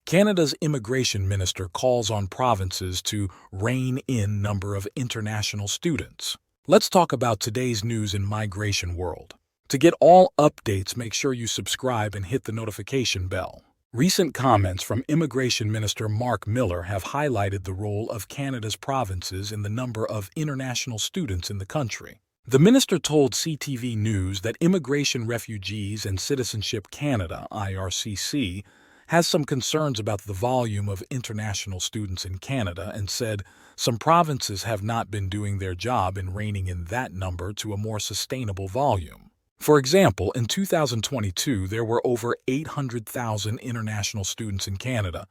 Canada's Immigration Minister calls on provinces to rein in number of international students. Let's talk about today's news in migration world. To get all updates, make sure you subscribe and hit the notification bell. Recent comments from Immigration Minister Marc Miller have highlighted the role of Canada's provinces in the number of international students in the country. The minister told CTV News that Immigration, Refugees and Citizenship Canada, IRCC, has some concerns about the volume of international students in Canada and said some provinces have not been doing their job in reining in that number to a more sustainable volume. For example, in 2022, there were over 800,000 international students in Canada,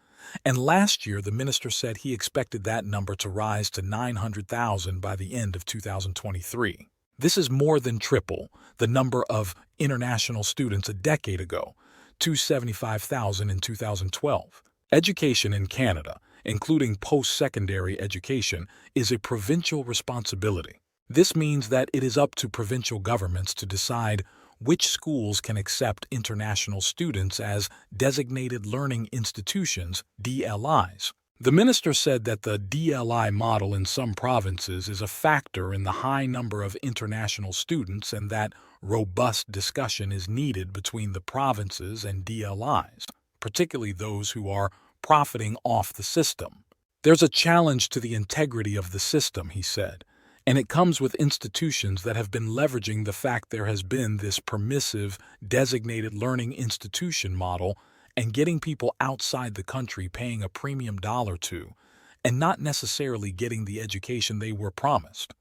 and last year the minister said he expected that number to rise to 900,000 by the end of 2023. This is more than triple the number of international students a decade ago, 275,000 in 2012. Education in Canada, including post-secondary education, is a provincial responsibility. This means that it is up to provincial governments to decide which schools can accept international students as designated learning institutions, DLIs. The minister said that the DLI model in some provinces is a factor in the high number of international students and that robust discussion is needed between the provinces and DLIs, particularly those who are profiting off the system. There's a challenge to the integrity of the system, he said, and it comes with institutions that have been leveraging the fact there has been this permissive designated learning institution model and getting people outside the country paying a premium dollar to, and not necessarily getting the education they were promised.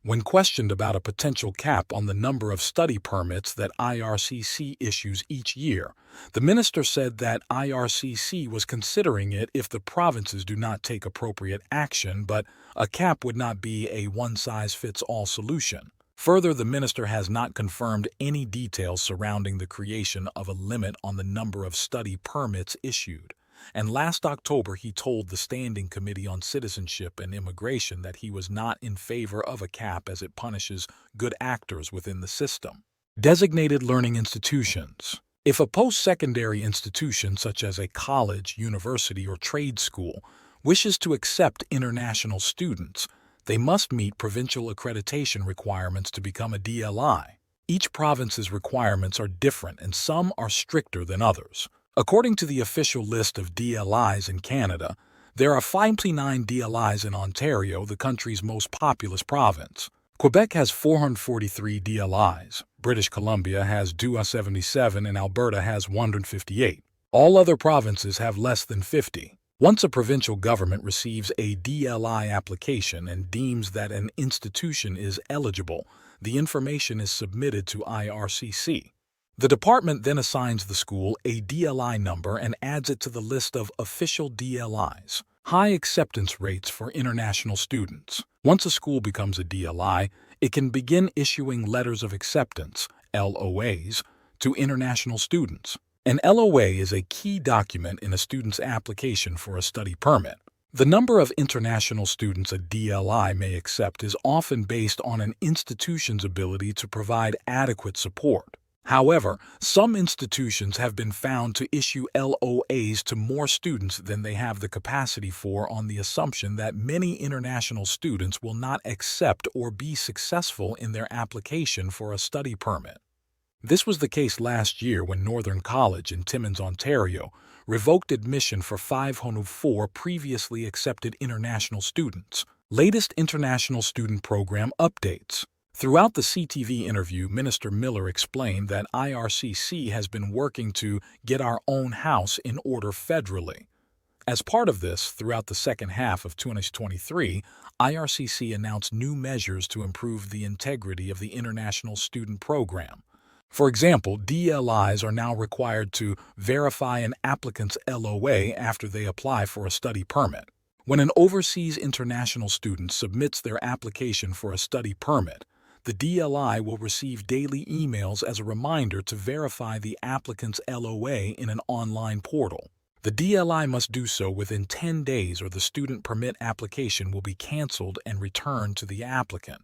When questioned about a potential cap on the number of study permits that IRCC issues each year, the minister said that IRCC was considering it if the provinces do not take appropriate action, but a cap would not be a one-size-fits-all solution. Further, the minister has not confirmed any details surrounding the creation of a limit on the number of study permits issued. And last October, he told the Standing Committee on Citizenship and Immigration that he was not in favor of a cap as it punishes good actors within the system. Designated learning institutions. If a post-secondary institution such as a college, university, or trade school wishes to accept international students, they must meet provincial accreditation requirements to become a DLI. Each province's requirements are different and some are stricter than others. According to the official list of DLIs in Canada, there are 59 DLIs in Ontario, the country's most populous province. Quebec has 443 DLIs, British Columbia has 277, and Alberta has 158. All other provinces have less than 50. Once a provincial government receives a DLI application and deems that an institution is eligible, the information is submitted to IRCC. The department then assigns the school a DLI number and adds it to the list of official DLIs. High acceptance rates for international students. Once a school becomes a DLI, it can begin issuing letters of acceptance, LOAs, to international students. An LOA is a key document in a student's application for a study permit. The number of international students a DLI may accept is often based on an institution's ability to provide adequate support. However, some institutions have been found to issue LOAs to more students than they have the capacity for on the assumption that many international students will not accept or be successful in their application for a study permit. This was the case last year when Northern College in Timmins, Ontario, revoked admission for 504 previously accepted international students. Latest international student program updates. Throughout the CTV interview, Minister Miller explained that IRCC has been working to get our own house in order federally. As part of this, throughout the second half of 2023, IRCC announced new measures to improve the integrity of the international student program. For example, DLIs are now required to verify an applicant's LOA after they apply for a study permit. When an overseas international student submits their application for a study permit, the DLI will receive daily emails as a reminder to verify the applicant's LOA in an online portal. The DLI must do so within 10 days or the student permit application will be canceled and returned to the applicant,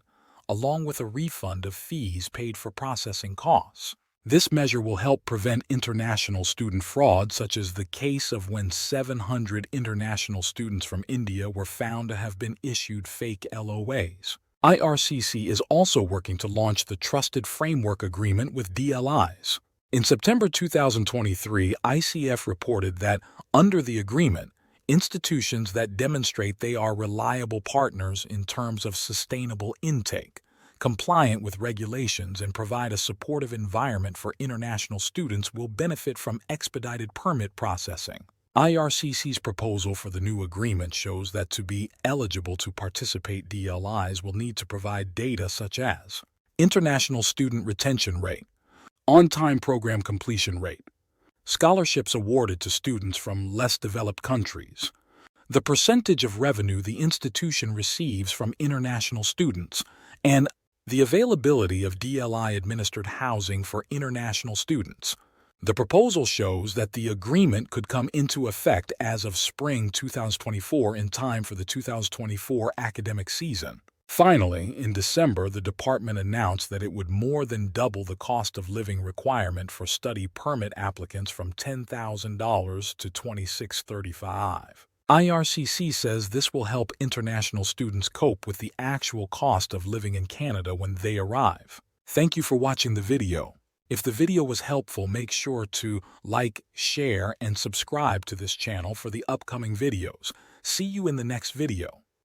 along with a refund of fees paid for processing costs. This measure will help prevent international student fraud, such as the case of when 700 international students from India were found to have been issued fake LOAs. IRCC is also working to launch the Trusted Framework Agreement with DLIs. In September 2023, ICF reported that, under the agreement, institutions that demonstrate they are reliable partners in terms of sustainable intake, compliant with regulations, and provide a supportive environment for international students will benefit from expedited permit processing. IRCC's proposal for the new agreement shows that to be eligible to participate, DLIs will need to provide data such as international student retention rate, on-time program completion rate, scholarships awarded to students from less developed countries, the percentage of revenue the institution receives from international students, and the availability of DLI-administered housing for international students. The proposal shows that the agreement could come into effect as of spring 2024 in time for the 2024 academic season. Finally, in December, the department announced that it would more than double the cost of living requirement for study permit applicants from $10,000 to $2,635. IRCC says this will help international students cope with the actual cost of living in Canada when they arrive. Thank you for watching the video. If the video was helpful, make sure to like, share, and subscribe to this channel for the upcoming videos. See you in the next video.